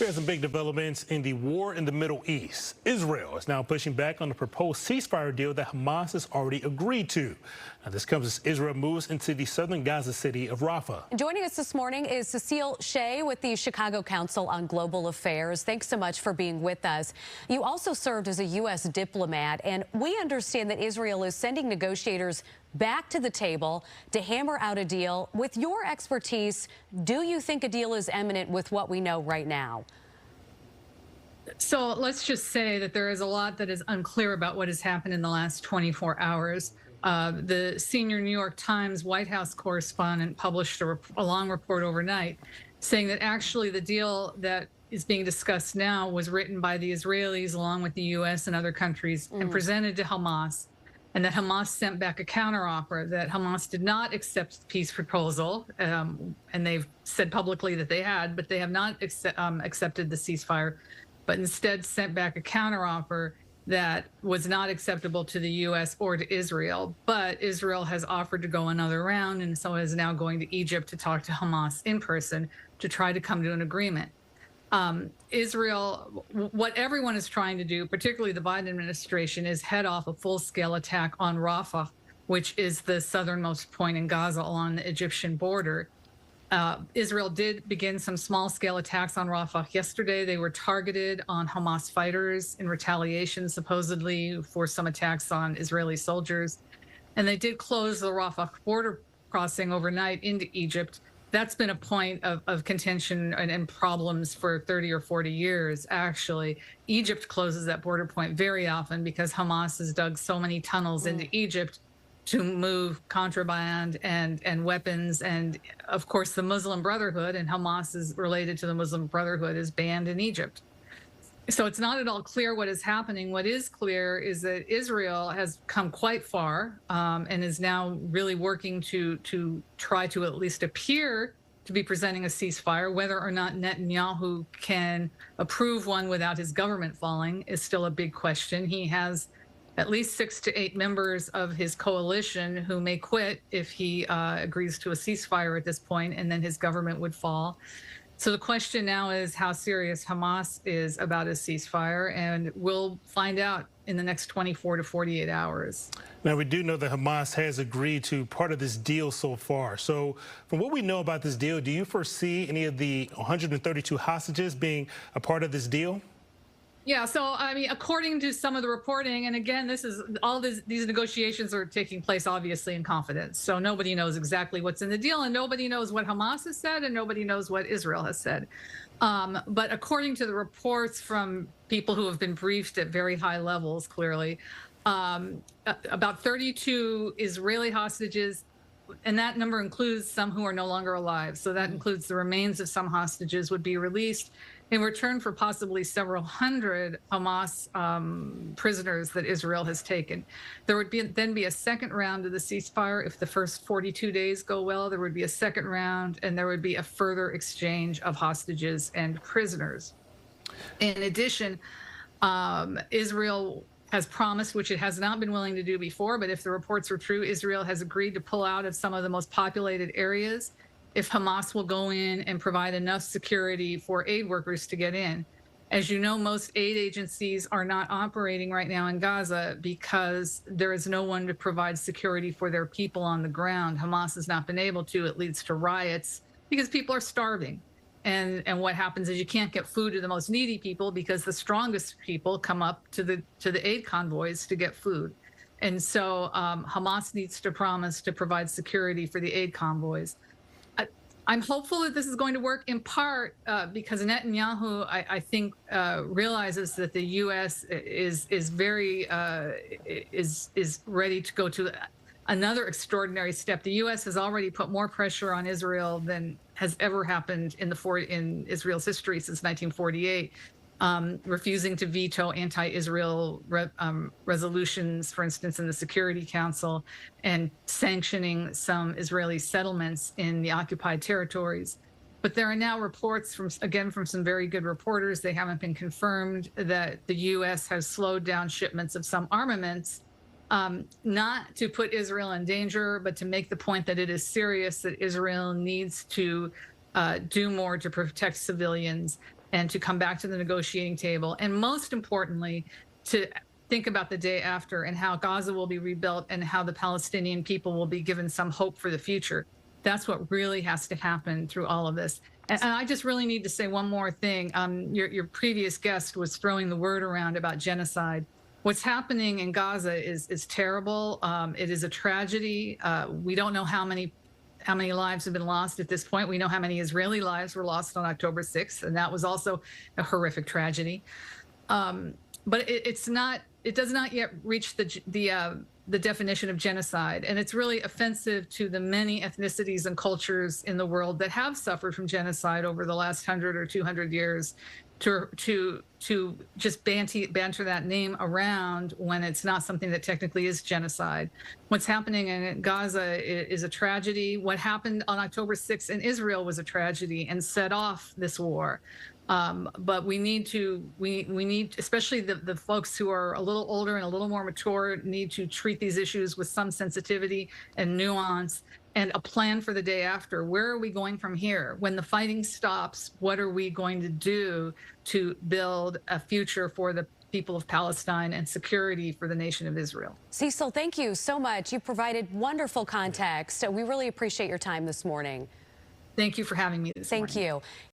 We have some big developments in the war in the Middle East. Israel is now pushing back on the proposed ceasefire deal that Hamas has already agreed to. Now, this comes as Israel moves into the southern Gaza city of Rafah. Joining us this morning is Cecile Shea with the Chicago Council on Global Affairs. Thanks so much for being with us. You also served as a U.S. diplomat, and we understand that Israel is sending negotiators back to the table to hammer out a deal. With your expertise, do you think a deal is imminent with what we know right now? So let's just say that there is a lot that is unclear about what has happened in the last 24 hours. The senior New York Times White House correspondent published a long report overnight saying that actually the deal that is being discussed now was written by the Israelis along with the U.S. and other countries and presented to Hamas, and that Hamas sent back a counteroffer, that Hamas did not accept the peace proposal, and they've said publicly that they had, but they have not accepted the ceasefire, but instead sent back a counteroffer that was not acceptable to the U.S. or to Israel. But Israel has offered to go another round, and so is now going to Egypt to talk to Hamas in person to try to come to an agreement. Israel, what everyone is trying to do, particularly the Biden administration, is head off a full-scale attack on Rafah, which is the southernmost point in Gaza along the Egyptian border. Israel did begin some small-scale attacks on Rafah yesterday. They were targeted on Hamas fighters in retaliation, supposedly, for some attacks on Israeli soldiers. And they did close the Rafah border crossing overnight into Egypt. That's been a point of contention and problems for 30 or 40 years, actually. Egypt closes that border point very often because Hamas has dug so many tunnels into Egypt to move contraband and weapons. And, of course, the Muslim Brotherhood, and Hamas is related to the Muslim Brotherhood, is banned in Egypt. So it's not at all clear what is happening. What is clear is that Israel has come quite far and is now really working to try to at least appear to be presenting a ceasefire. Whether or not Netanyahu can approve one without his government falling is still a big question. He has at least 6 to 8 members of his coalition who may quit if he agrees to a ceasefire at this point, and then his government would fall. So the question now is how serious Hamas is about a ceasefire, and we'll find out in the next 24 to 48 hours. Now, we do know that Hamas has agreed to part of this deal so far. So from what we know about this deal, do you foresee any of the 132 hostages being a part of this deal? Yeah, so I mean, according to some of the reporting, and again, this is all these negotiations are taking place obviously in confidence. So nobody knows exactly what's in the deal, and nobody knows what Hamas has said, and nobody knows what Israel has said. But according to the reports from people who have been briefed at very high levels, clearly, about 32 Israeli hostages, and that number includes some who are no longer alive. So that includes the remains of some hostages would be released in return for possibly several hundred Hamas prisoners that Israel has taken. There would then be a second round of the ceasefire. If the first 42 days go well, there would be a second round, and there would be a further exchange of hostages and prisoners. In addition, Israel has promised, which it has not been willing to do before, but if the reports are true, Israel has agreed to pull out of some of the most populated areas if Hamas will go in and provide enough security for aid workers to get in. As you know, most aid agencies are not operating right now in Gaza because there is no one to provide security for their people on the ground. Hamas has not been able to. It leads to riots because people are starving. And what happens is you can't get food to the most needy people because the strongest people come up to the aid convoys to get food. And so Hamas needs to promise to provide security for the aid convoys. I'm hopeful that this is going to work, in part because Netanyahu, I think, realizes that the U.S. is ready to go to another extraordinary step. The U.S. has already put more pressure on Israel than has ever happened in Israel's history since 1948. Refusing to veto anti-Israel resolutions, for instance, in the Security Council, and sanctioning some Israeli settlements in the occupied territories. But there are now reports from some very good reporters, they haven't been confirmed, that the U.S. has slowed down shipments of some armaments, not to put Israel in danger, but to make the point that it is serious, that Israel needs to do more to protect civilians, and to come back to the negotiating table. And most importantly, to think about the day after and how Gaza will be rebuilt and how the Palestinian people will be given some hope for the future. That's what really has to happen through all of this. And I just really need to say one more thing. Your previous guest was throwing the word around about genocide. What's happening in Gaza is terrible. It is a tragedy. We don't know how many lives have been lost at this point. We know how many Israeli lives were lost on October 6th, and that was also a horrific tragedy. But it does not yet reach the definition of genocide, and it's really offensive to the many ethnicities and cultures in the world that have suffered from genocide over the last 100 or 200 years to just banter that name around when it's not something that technically is genocide. What's happening in Gaza is a tragedy. What happened on October 6th in Israel was a tragedy and set off this war. But we need, especially the folks who are a little older and a little more mature, need to treat these issues with some sensitivity and nuance and a plan for the day after. Where are we going from here? When the fighting stops, what are we going to do to build a future for the people of Palestine and security for the nation of Israel? Cecil, thank you so much. You provided wonderful context. So we really appreciate your time this morning. Thank you for having me this morning. Thank you.